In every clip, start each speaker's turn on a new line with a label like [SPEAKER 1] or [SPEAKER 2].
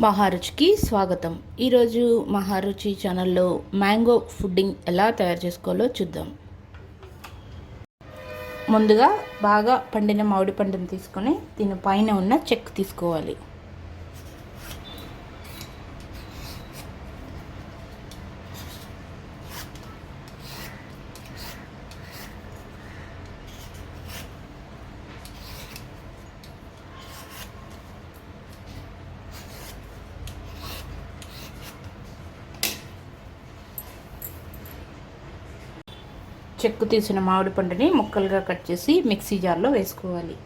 [SPEAKER 1] మహారుచికి స్వాగతం. ఈరోజు మహారుచి ఛానల్లో మ్యాంగో పుడ్డింగ్ ఎలా తయారు చేసుకోవాలో చూద్దాం. ముందుగా బాగా పండిన మామిడి పండుని తీసుకొని దీని పైన ఉన్న చెక్కు తీసుకోవాలి. చెక్కు తీసిన మామిడి పండుని ముక్కలుగా కట్ చేసి మిక్సీ జార్లో వేసుకోవాలి.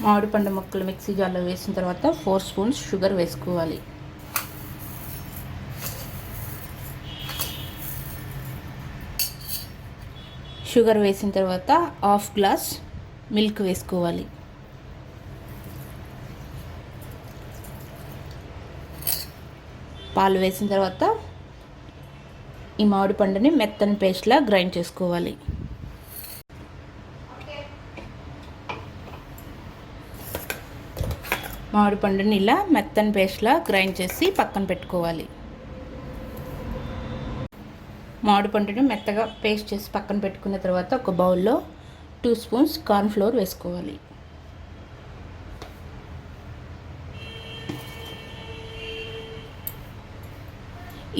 [SPEAKER 1] మామిడి పండు ముక్కలు మిక్సీ జార్లో వేసిన తర్వాత 4 స్పూన్స్ షుగర్ వేసుకోవాలి. షుగర్ వేసిన తర్వాత 1/2 గ్లాస్ మిల్క్ వేసుకోవాలి. పాలు వేసిన తర్వాత ఈ మామిడి పండుని మెత్తని పేస్ట్లా గ్రైండ్ చేసుకోవాలి. మామిడి పండుని ఇలా మెత్తని పేస్ట్లా గ్రైండ్ చేసి పక్కన పెట్టుకోవాలి. మామిడి పండుని మెత్తగా పేస్ట్ చేసి పక్కన పెట్టుకున్న తర్వాత ఒక బౌల్లో 2 స్పూన్స్ కార్న్ ఫ్లోర్ వేసుకోవాలి.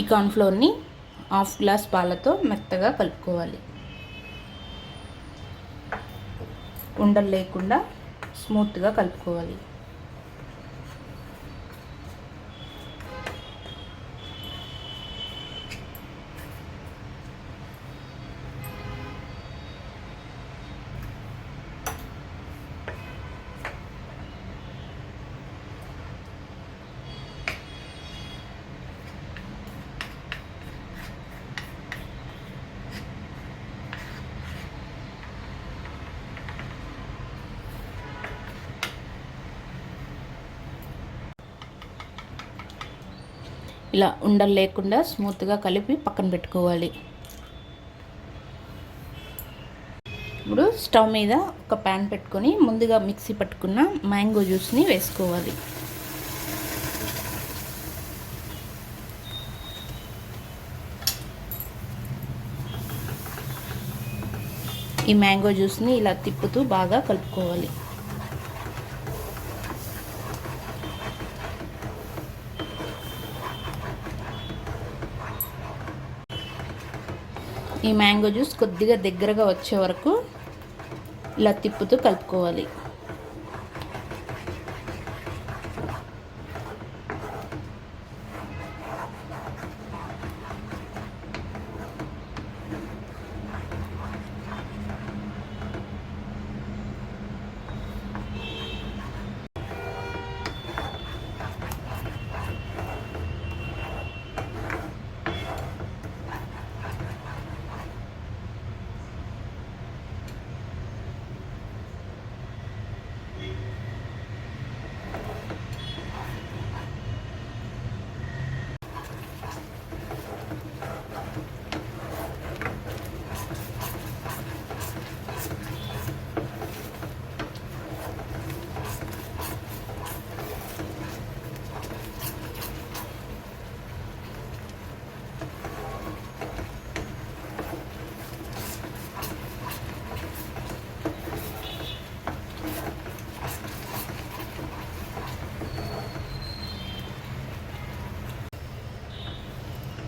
[SPEAKER 1] ఈ కార్న్ ఫ్లోర్ని 1/2 గ్లాస్ పాలతో మెత్తగా కలుపుకోవాలి. ఉండలు లేకుండా స్మూత్గా కలుపుకోవాలి. ఇలా ఉండలు లేకుండా స్మూత్గా కలిపి పక్కన పెట్టుకోవాలి. ఇప్పుడు స్టవ్ మీద ఒక ప్యాన్ పెట్టుకొని ముందుగా మిక్సీ పట్టుకున్న మ్యాంగో జ్యూస్ని వేసుకోవాలి. ఈ మ్యాంగో జ్యూస్ని ఇలా తిప్పుతూ బాగా కలుపుకోవాలి. ఈ మ్యాంగో జ్యూస్ కొద్దిగా దగ్గరగా వచ్చే వరకు ఇలా తిప్పుతూ కలుపుకోవాలి.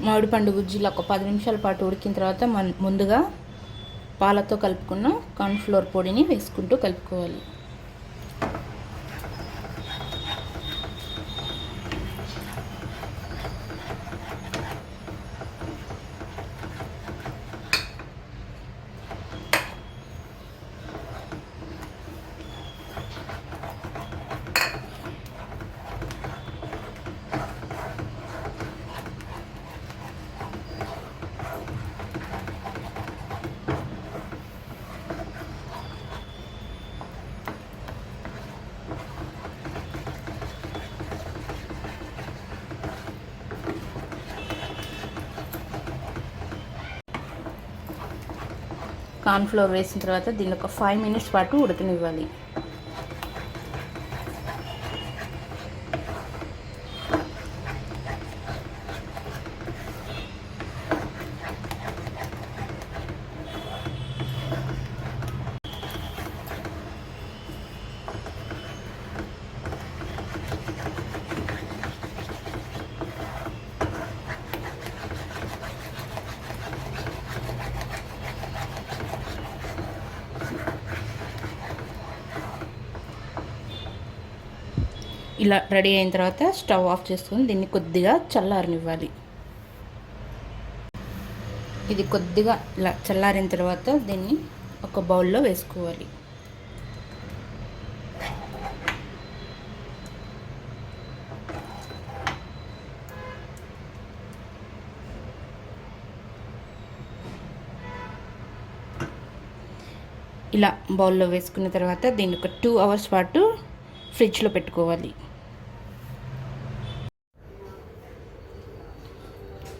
[SPEAKER 1] మామిడి పండు గుజ్జీలు ఒక 10 నిమిషాల పాటు ఉడికిన తర్వాత ముందుగా పాలతో కలుపుకున్న కార్న్ ఫ్లోర్ పొడిని వేసుకుంటూ కలుపుకోవాలి. కార్న్ఫ్లోర్ వేసిన తర్వాత దీన్ని ఒక 5 మినిట్స్ పాటు ఉడకనివ్వాలి. ఇలా రెడీ అయిన తర్వాత స్టవ్ ఆఫ్ చేసుకొని దీన్ని కొద్దిగా చల్లారనివ్వాలి. ఇది కొద్దిగా ఇలా చల్లారిన తర్వాత దీన్ని ఒక బౌల్లో వేసుకోవాలి. ఇలా బౌల్లో వేసుకున్న తర్వాత దీన్ని ఒక 2 అవర్స్ పాటు ఫ్రిడ్జ్లో పెట్టుకోవాలి.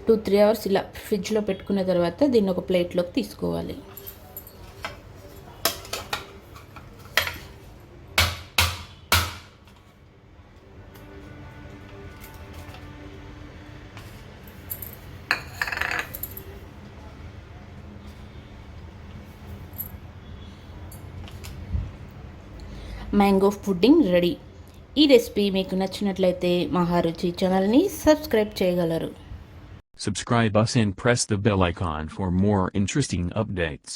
[SPEAKER 1] 2-3 అవర్స్ ఇలా ఫ్రిడ్జ్లో పెట్టుకున్న తర్వాత దీన్ని ఒక ప్లేట్లోకి తీసుకోవాలి. Mango pudding ready. ఈ రెసిపీ మీకు నచ్చినట్లయితే మహా రుచి ఛానల్ని సబ్స్క్రైబ్ చేయగలరు.
[SPEAKER 2] Subscribe us and press the bell icon for more interesting updates.